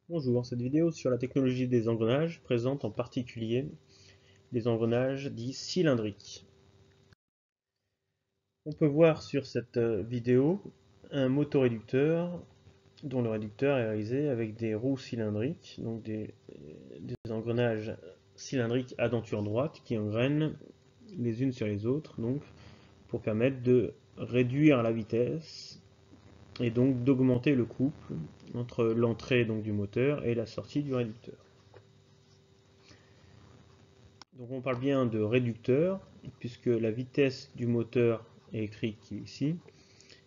Bonjour, cette vidéo sur la technologie des engrenages présente en particulier les engrenages dits cylindriques. On peut voir sur cette vidéo un motoréducteur dont le réducteur est réalisé avec des roues cylindriques, donc des engrenages cylindriques à denture droite qui engrainent les unes sur les autres, donc pour permettre de réduire la vitesse et donc d'augmenter le couple entre l'entrée du moteur et la sortie du réducteur. Donc on parle bien de réducteur, puisque la vitesse du moteur électrique qui est ici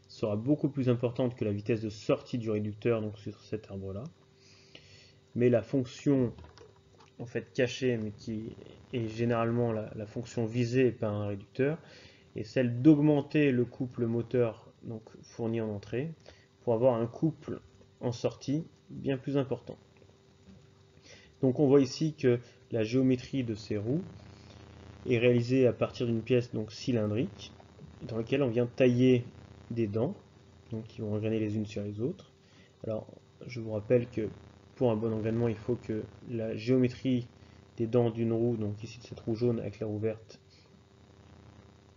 sera beaucoup plus importante que la vitesse de sortie du réducteur, donc sur cet arbre-là. Mais la fonction en fait cachée, mais qui est généralement la fonction visée par un réducteur, est celle d'augmenter le couple moteur donc fourni en entrée pour avoir un couple en sortie bien plus important. Donc on voit ici que la géométrie de ces roues est réalisée à partir d'une pièce donc cylindrique dans laquelle on vient tailler des dents donc qui vont engrainer les unes sur les autres. Alors je vous rappelle que pour un bon engrainement il faut que la géométrie des dents d'une roue, donc ici de cette roue jaune avec la roue verte,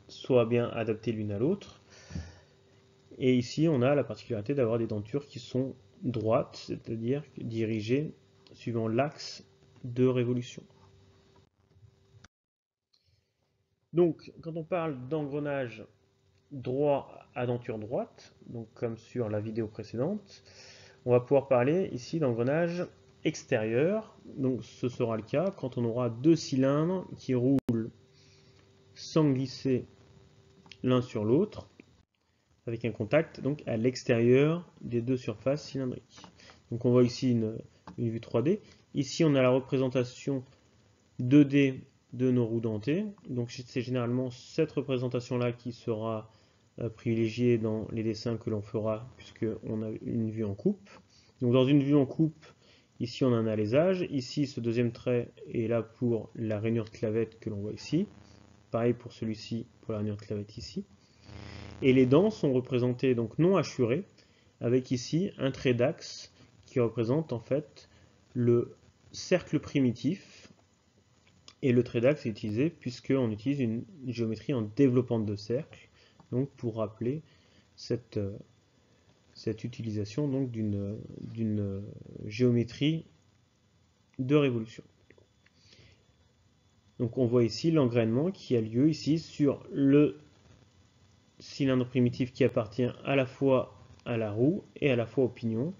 soit bien adaptée l'une à l'autre. Et ici on a la particularité d'avoir des dentures qui sont droites, c'est-à-dire dirigées suivant l'axe de révolution. Donc, quand on parle d'engrenage droit à denture droite, donc comme sur la vidéo précédente, on va pouvoir parler ici d'engrenage extérieur. Donc, ce sera le cas quand on aura deux cylindres qui roulent sans glisser l'un sur l'autre, avec un contact donc à l'extérieur des deux surfaces cylindriques. Donc, on voit ici une vue 3D. Ici, on a la représentation 2D de nos roues dentées. Donc c'est généralement cette représentation-là qui sera privilégiée dans les dessins que l'on fera, puisqu'on a une vue en coupe. Donc dans une vue en coupe, ici on a un alésage. Ici, ce deuxième trait est là pour la rainure de clavette que l'on voit ici. Pareil pour celui-ci, pour la rainure de clavette ici. Et les dents sont représentées donc non hachurées, avec ici un trait d'axe qui représente en fait le cercle primitif. Et le trait d'axe est utilisé puisqu'on utilise une géométrie en développante de cercle, donc pour rappeler cette utilisation d'une géométrie de révolution. Donc on voit ici l'engrainement qui a lieu ici sur le cylindre primitif qui appartient à la fois à la roue et à la fois au pignon,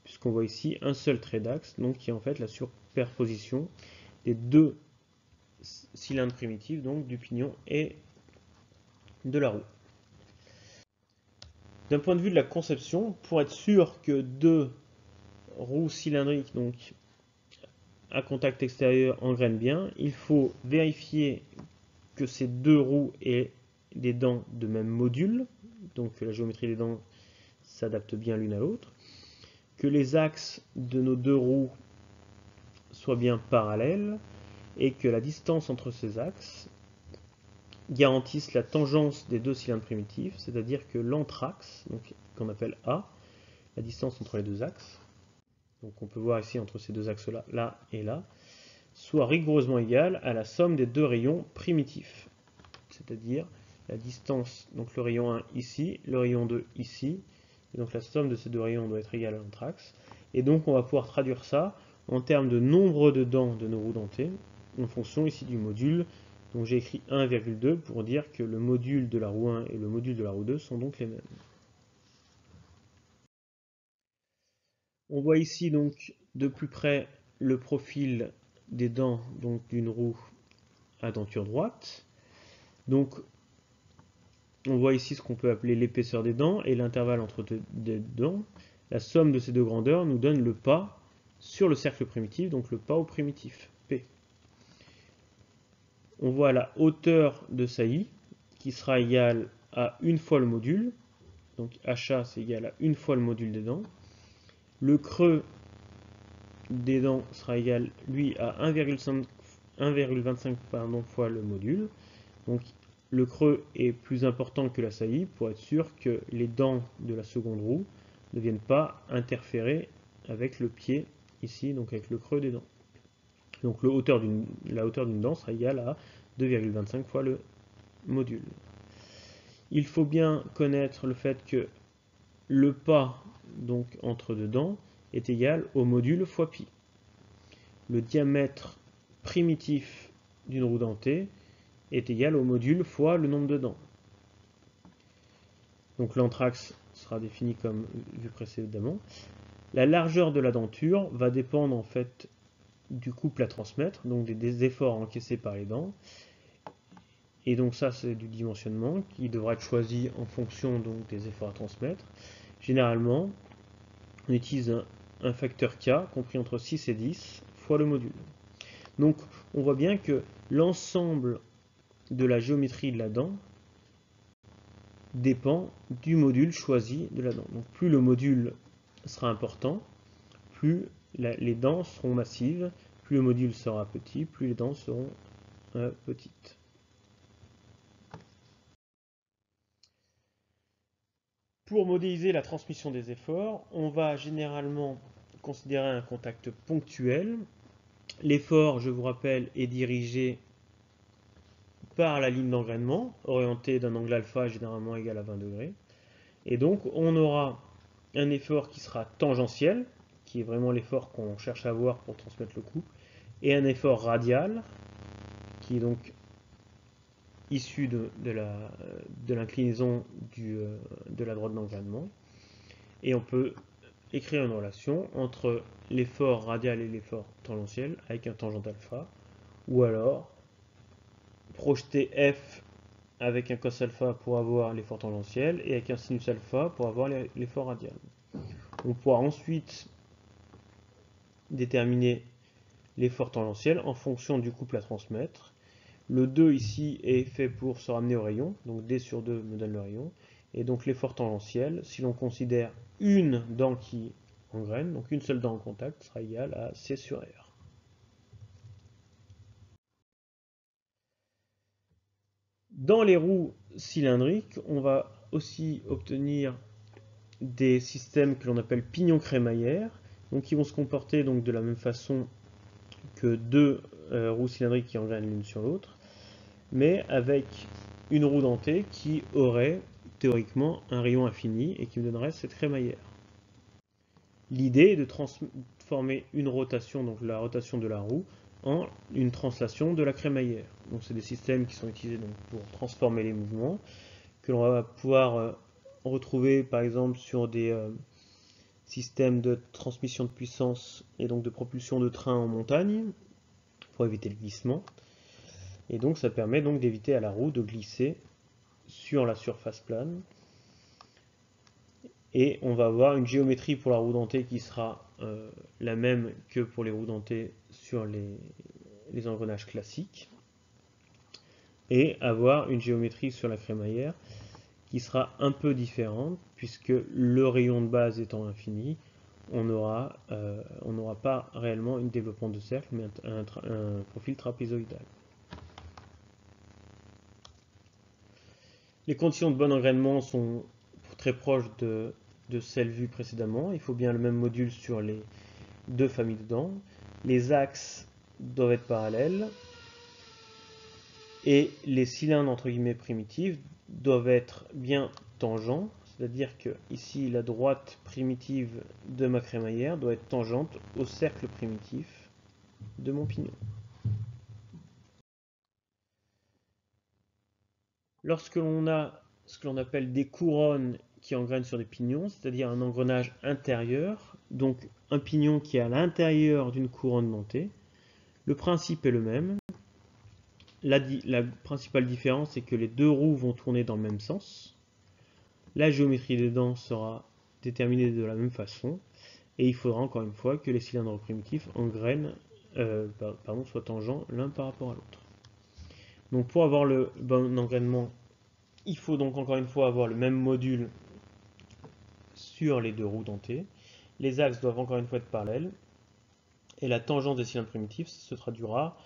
puisqu'on voit ici un seul trait d'axe, donc qui est en fait la superposition des deux cylindres primitifs, donc du pignon et de la roue. D'un point de vue de la conception, pour être sûr que deux roues cylindriques donc à contact extérieur engrainent bien, il faut vérifier que ces deux roues aient des dents de même module, donc que la géométrie des dents s'adapte bien l'une à l'autre, que les axes de nos deux roues soient bien parallèles et que la distance entre ces axes garantisse la tangence des deux cylindres primitifs, c'est-à-dire que l'entre-axe, qu'on appelle A, la distance entre les deux axes, donc on peut voir ici entre ces deux axes-là, là et là, soit rigoureusement égale à la somme des deux rayons primitifs. C'est-à-dire la distance, donc le rayon 1 ici, le rayon 2 ici, et donc la somme de ces deux rayons doit être égale à l'entre-axe. Et donc on va pouvoir traduire ça en termes de nombre de dents de nos roues dentées, en fonction ici du module. Donc j'ai écrit 1,2 pour dire que le module de la roue 1 et le module de la roue 2 sont donc les mêmes. On voit ici donc de plus près le profil des dents d'une roue à denture droite. Donc on voit ici ce qu'on peut appeler l'épaisseur des dents et l'intervalle entre deux dents. La somme de ces deux grandeurs nous donne le pas sur le cercle primitif, donc le pas au primitif, P. On voit la hauteur de saillie qui sera égale à une fois le module, donc HA c'est égal à une fois le module des dents. Le creux des dents sera égal, lui, à 1,25 fois le module. Donc le creux est plus important que la saillie pour être sûr que les dents de la seconde roue ne viennent pas interférer avec le pied ici, donc avec le creux des dents. Donc la hauteur d'une dent sera égale à 2,25 fois le module. Il faut bien connaître le fait que le pas donc entre deux dents est égal au module fois pi. Le diamètre primitif d'une roue dentée est égal au module fois le nombre de dents. Donc l'anthrax sera défini comme vu précédemment. La largeur de la denture va dépendre en fait du couple à transmettre, donc des efforts encaissés par les dents. Et donc ça c'est du dimensionnement qui devra être choisi en fonction donc des efforts à transmettre. Généralement, on utilise un facteur K compris entre 6 et 10 fois le module. Donc on voit bien que l'ensemble de la géométrie de la dent dépend du module choisi de la dent. Donc plus le module sera important, plus les dents seront massives, plus le module sera petit, plus les dents seront petites. Pour modéliser la transmission des efforts, on va généralement considérer un contact ponctuel. L'effort, je vous rappelle, est dirigé par la ligne d'engrainement, orientée d'un angle alpha généralement égal à 20 degrés. Et donc, on aura un effort qui sera tangentiel, qui est vraiment l'effort qu'on cherche à avoir pour transmettre le coup, et un effort radial, qui est donc issu de l'inclinaison de la droite d'engrainement. Et on peut écrire une relation entre l'effort radial et l'effort tangentiel avec un tangent alpha, ou alors projeter f avec un cos alpha pour avoir l'effort tangentiel et avec un sinus alpha pour avoir l'effort radial. On pourra ensuite déterminer l'effort tangentiel en fonction du couple à transmettre. Le 2 ici est fait pour se ramener au rayon, donc D sur 2 me donne le rayon. Et donc l'effort tangentiel, si l'on considère une dent qui engraine, donc une seule dent en contact, sera égal à C sur R. Dans les roues cylindriques, on va aussi obtenir des systèmes que l'on appelle pignon-crémaillère, donc qui vont se comporter donc de la même façon que deux roues cylindriques qui engrainent l'une sur l'autre, mais avec une roue dentée qui aurait théoriquement un rayon infini et qui me donnerait cette crémaillère. L'idée est de transformer une rotation, donc la rotation de la roue, en une translation de la crémaillère. Donc c'est des systèmes qui sont utilisés donc pour transformer les mouvements, que l'on va pouvoir retrouver par exemple sur des systèmes de transmission de puissance et donc de propulsion de train en montagne, pour éviter le glissement. Et donc ça permet donc d'éviter à la roue de glisser sur la surface plane. Et on va avoir une géométrie pour la roue dentée qui sera la même que pour les roues dentées sur les engrenages classiques. Et avoir une géométrie sur la crémaillère qui sera un peu différente, puisque le rayon de base étant infini, on n'aura pas réellement un développement de cercle, mais un profil trapézoïdal. Les conditions de bon engrainement sont très proches de celles vues précédemment. Il faut bien le même module sur les deux familles de dents. Les axes doivent être parallèles. Et les cylindres entre guillemets primitifs doivent être bien tangents. C'est-à-dire que ici, la droite primitive de ma crémaillère doit être tangente au cercle primitif de mon pignon. Lorsque l'on a ce que l'on appelle des couronnes qui engrainent sur des pignons, c'est-à-dire un engrenage intérieur, donc un pignon qui est à l'intérieur d'une couronne dentée, le principe est le même. La principale différence est que les deux roues vont tourner dans le même sens. La géométrie des dents sera déterminée de la même façon. Et il faudra encore une fois que les cylindres primitifs soient tangents l'un par rapport à l'autre. Donc pour avoir le bon engrainement, il faut donc encore une fois avoir le même module sur les deux roues dentées. Les axes doivent encore une fois être parallèles. Et la tangente des cylindres primitifs se traduira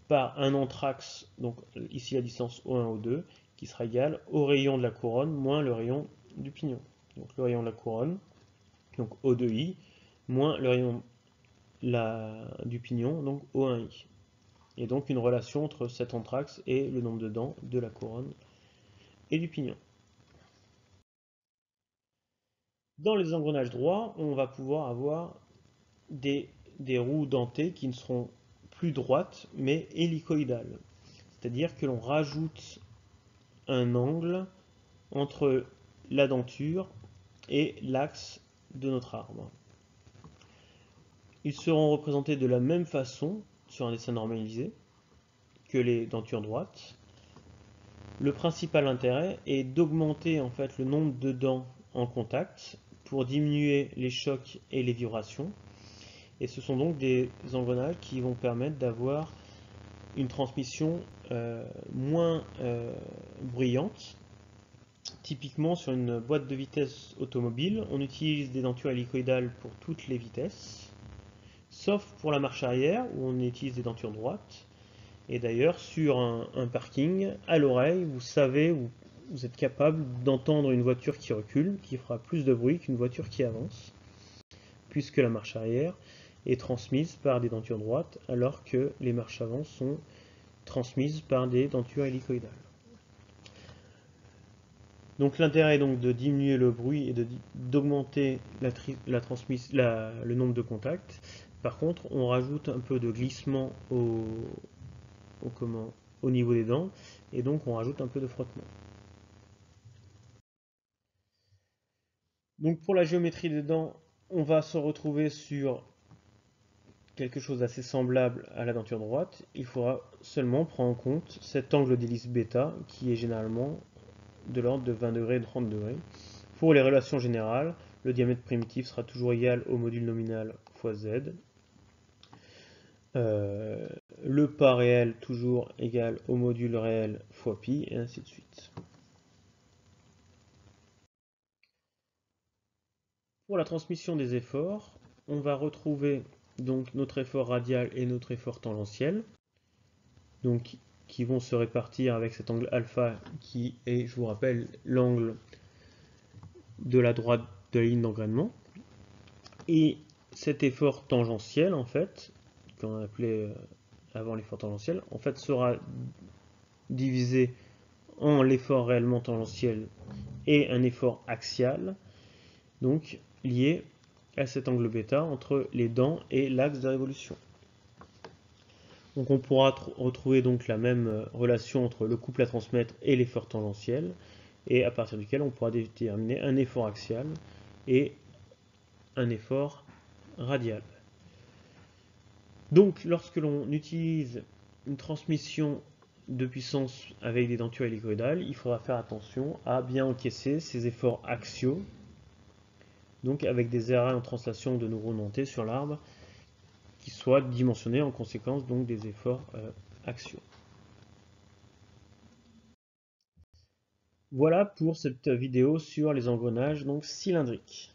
par un anthrax, donc ici la distance O1, O2, qui sera égal au rayon de la couronne moins le rayon du pignon. Donc le rayon de la couronne, donc O2i, moins le rayon du pignon, donc O1i. Et donc une relation entre cet anthrax et le nombre de dents de la couronne et du pignon. Dans les engrenages droits, on va pouvoir avoir des roues dentées qui ne seront plus droites mais hélicoïdales. C'est-à-dire que l'on rajoute un angle entre la denture et l'axe de notre arbre. Ils seront représentés de la même façon sur un dessin normalisé que les dentures droites. Le principal intérêt est d'augmenter en fait le nombre de dents en contact pour diminuer les chocs et les vibrations. Et ce sont donc des engrenages qui vont permettre d'avoir une transmission moins bruyante. Typiquement sur une boîte de vitesse automobile, on utilise des dentures hélicoïdales pour toutes les vitesses, sauf pour la marche arrière où on utilise des dentures droites. Et d'ailleurs, sur un parking, à l'oreille, vous savez, vous êtes capable d'entendre une voiture qui recule, qui fera plus de bruit qu'une voiture qui avance, puisque la marche arrière est transmise par des dentures droites, alors que les marches avant sont transmises par des dentures hélicoïdales. Donc l'intérêt est donc de diminuer le bruit et d'augmenter le nombre de contacts. Par contre, on rajoute un peu de glissement au niveau des dents, et donc on rajoute un peu de frottement. Donc pour la géométrie des dents, on va se retrouver sur quelque chose d'assez semblable à la denture droite. Il faudra seulement prendre en compte cet angle d'hélice bêta qui est généralement de l'ordre de 20 degrés et 30 degrés. Pour les relations générales, le diamètre primitif sera toujours égal au module nominal fois z. Le pas réel toujours égal au module réel fois pi, et ainsi de suite. Pour la transmission des efforts, on va retrouver donc notre effort radial et notre effort tangentiel, donc qui vont se répartir avec cet angle alpha qui est, je vous rappelle, l'angle de la droite de la ligne d'engrainement. Et cet effort tangentiel, en fait, qu'on appelait avant l'effort tangentiel, en fait sera divisé en l'effort réellement tangentiel et un effort axial, donc lié à cet angle bêta entre les dents et l'axe de révolution. Donc on pourra retrouver donc la même relation entre le couple à transmettre et l'effort tangentiel, et à partir duquel on pourra déterminer un effort axial et un effort radial. Donc lorsque l'on utilise une transmission de puissance avec des dentures hélicoïdales, il faudra faire attention à bien encaisser ces efforts axiaux, donc avec des arrêts en translation de neurones dentés sur l'arbre, qui soient dimensionnés en conséquence donc des efforts axiaux. Voilà pour cette vidéo sur les engrenages donc cylindriques.